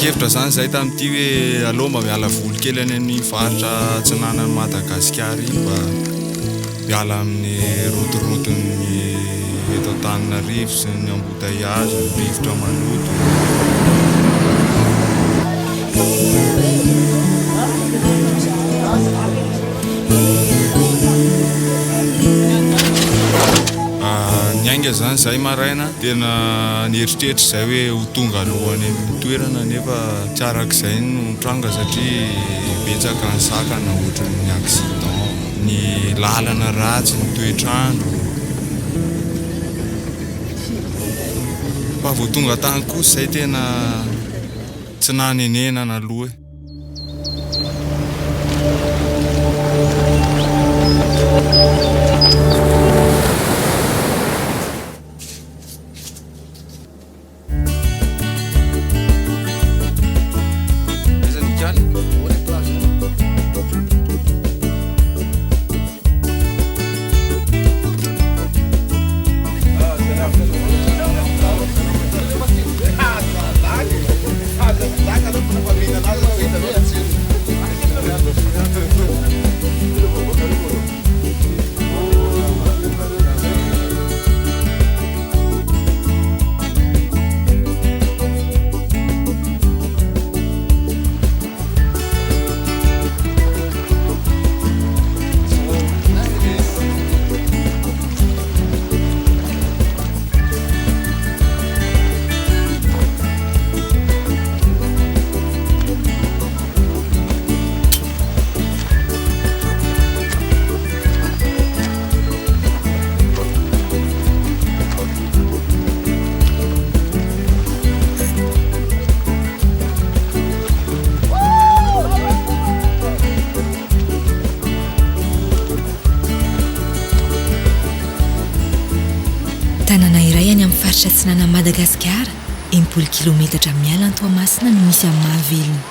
nanapa-kevitra zany zay tamin'ity hoe aloha mba miala voly kely any amin'ny faritra atsinanan'ny Madagasikara iny mba miala amin'ny rotoroton'ny eto Antananarivo sy ny embouteillage ny rivotra maloto. Niainga zany zay maraina tena nieritreritra zay hoe ho tonga alohany amin'ny toerana nefa tsy arak'izay no tranga satria betsaka ny sakana ohatran'ny accident, ny lalana ratsy, ny toetrandro. Fa vao tonga tany kosa zay tena tsy nanenenana aloha. Tanàna iray any amin'ny faritra atsinana Madagasikara, 80 kilometatra miala ny Toamasina no misy amin'ny Mahavelona.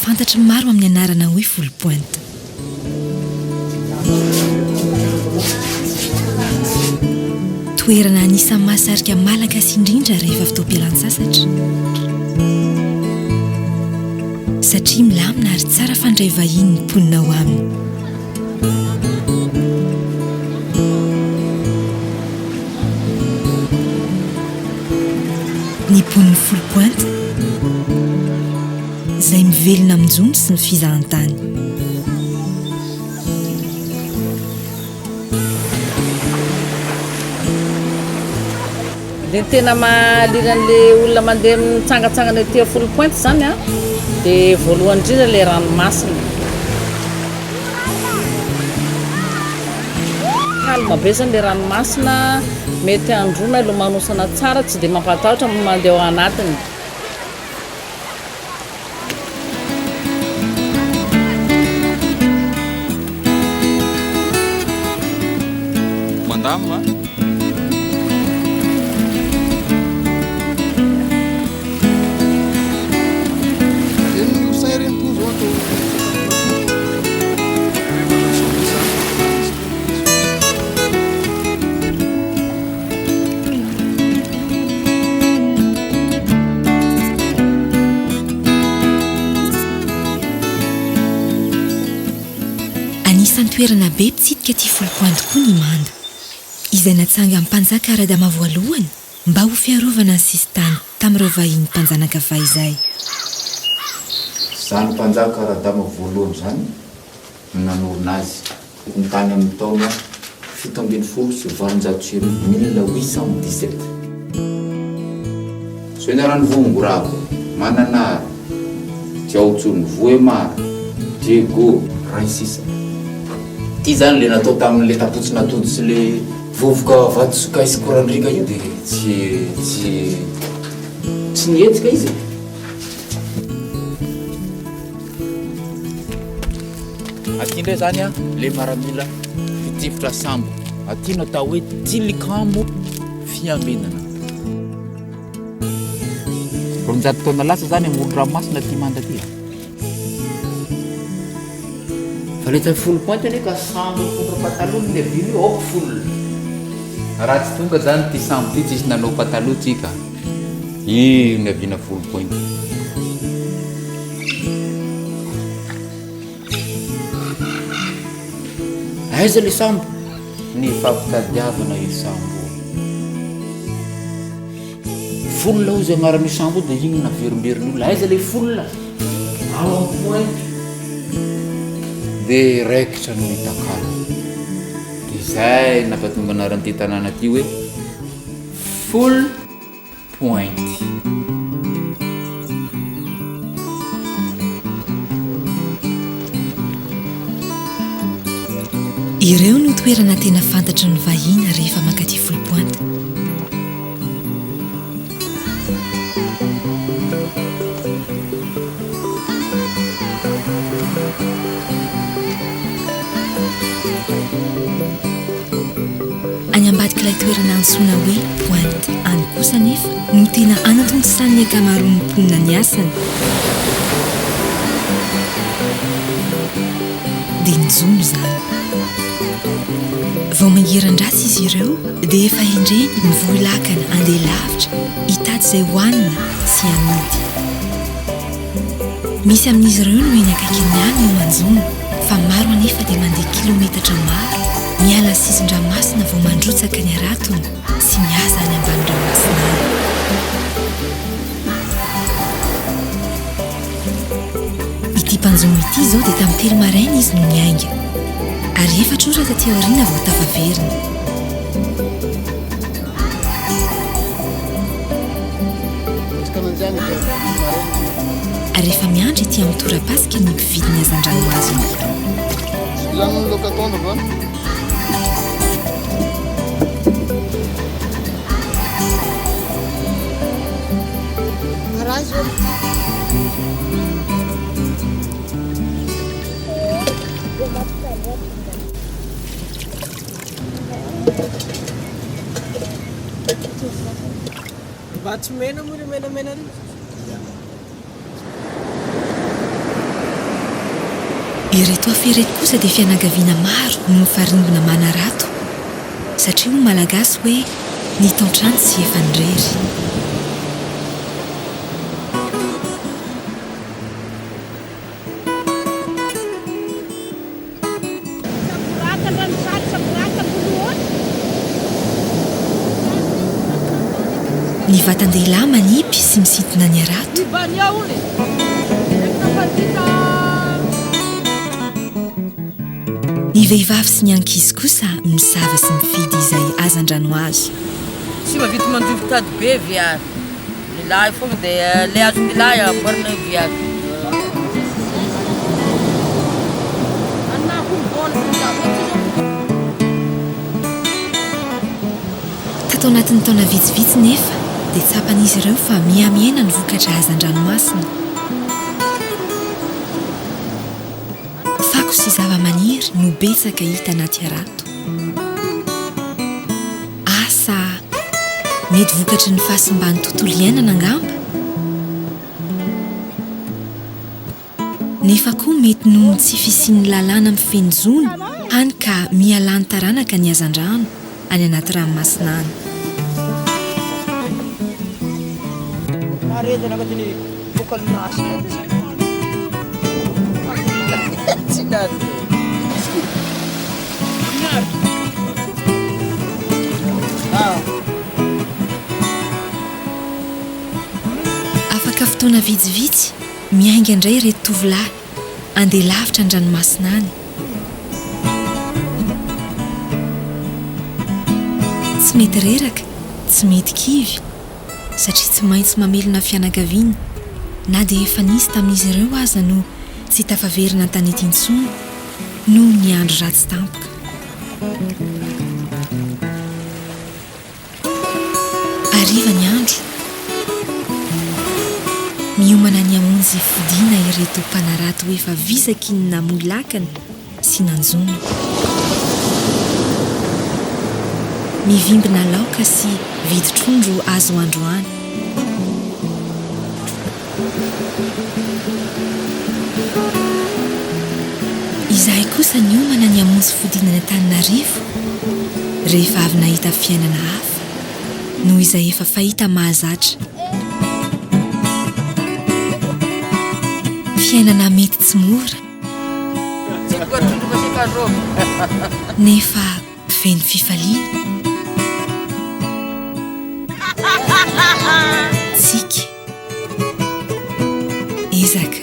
Fantatry maro amin'ny anarana hoe Folo Pointe. Toerana anisan'ny mahasarika malagasy indrindra rehefa fotoam-pialan-tsasatra. Satria milamina ary tsara fandray vahiny ny mponina ao aminy. Ny mponiny Folo Pointe izay mivelona amin'njony sy ny fizahantany. Dia tena mahaliana an'ilay olona mandeha mitsangatsangana etỳ Folo Pointe zany a, dia voalohany indrindra ilay ranomasina. Calme be zany ilay ranomasina, mety androna ilomanosana tsara, tsy dia mampatahotra mandeha ao anatiny. Mandamo va? Anisan'ny toerana be mpitsidika aty Folo Pointe koa ny Manda, izay natsanga amin'ny mpanjaka Radama voalohany mba ho fiarovana ny sisintany tamin'ireo vahiny mpanjanaka fahizay. Zany mpanjaka Radama voalohany zany nanorina azy ny tany amin'ny taona 1717. So inarany Vongoravo, Mananara, Jiaotsony, Voemara, Diego, Raisisa. Ty zany le natao tamin'le tapotsina atody sy le vovoka vatsoka isy korandrika io dia tsy nietsika izy. Aty indray zany a le maramila fitifitra sambo. Aty natao hoe tilikamo fiamenana. Roanjato taona lasa zany amolo ranomasina ty Manda ty. Faleta Folo Pointe ane ka sambo fondra pataloha ny vilo aoko folo. Raha tsy tonga zany ty sambo ty tsisy nanao pataloha tsika. io ny aviana 10 point. Aiza le sambo ny fampitadiavana io sambo 10 lao izy agnaran'io sambo dia igny naverimberiny aiza le 10 ao point dia raikitra no hitakalo dia zay nampatonga anaran'ity tanàna ty hoe 10 point. Ireo no toerana tena fantatry ny vahiny rehefa mankaty 10 point. Any ambadik'ilay toerana antsoina hoe pointe any kosa nefa no tena anatontosan'ny akamaroan'ny mponina ny asany dia nyjono zany. Vao mangeran-dratsy izy ireo dia efa indreny mivoilakana andeha lavitra hitady izay hohanina sy amidy. Misy amin'izy ireo no eny akaikiny any no manjono fa maro anefa dia mandeha kilometatra maro miala sisin-dranomasina vao mandrotsaka ny aratony sy miasa any ambany-dranomasina any. Ity mpanjono ity izao dia tamin'ny 3 maraina izy no niainga ary 4 ora taty aoriana vao tafaverina. Ary rehefa miandry ity amin'ny tora-pasika ny mpividy ny hazan-drano azy iny. Batsmena mo rin, mena rin. Ireto afereto kosa dia fianakaviana maro no mifarimbona manarato satria ho malagasy hoe ny taon-trano sy efandrery. Ny vatan-dehilahy manipy sy misintona ny arato. Ny vehivavy sy ny ankizy kosa misava sy mifidy izay hazan-drano azo. Tsy mahavita manjovo tady be viavy. Lilahy fogna dia le azo lilahy amboarina viavy. Tato anatin'ny taona vitsivitsy nefa dia tsapan'izy ireo fa miamiaina ny vokatra hazan-dranomasina. Fako sy zava-maniry no betsaka hita anaty arato. Asa mety vokatry ny fahasimban'ny tontolo iainana angamba. Nefa koa mety noho ny tsy fisian'ny lalàna mifeny zono hany ka mialany taranaka ny hazan-drano any anaty ranomasina any. Mareda nakatini bukal nasi. Sinan. Afaka fotoana vitsivitsy miainga indray ireto tovolahy andeha lavitra an-dranomasina any. Tsy mety reraka, tsy mety kivy satria tsy maintsy mamelona fianakaviana na dia efa nisy tamin'izy ireo aza no tsy tafaverina an-tanety intsony noho ny andro ratsy tampoka. Ariva ny andro miomana ny amonjy fodiana ireto mpanarato efa visaky ny namolakana sy nanjono. Mivimbina laoka sy viditrondro azo androany. Izahay kosa niomana ny amonjy fodiana ny Antananarivo rehefa avy nahita fiainana hafa noho izay efa fahita mahazatra. fiainana mety tsy mora nefa veny fifaliana tsika ezaka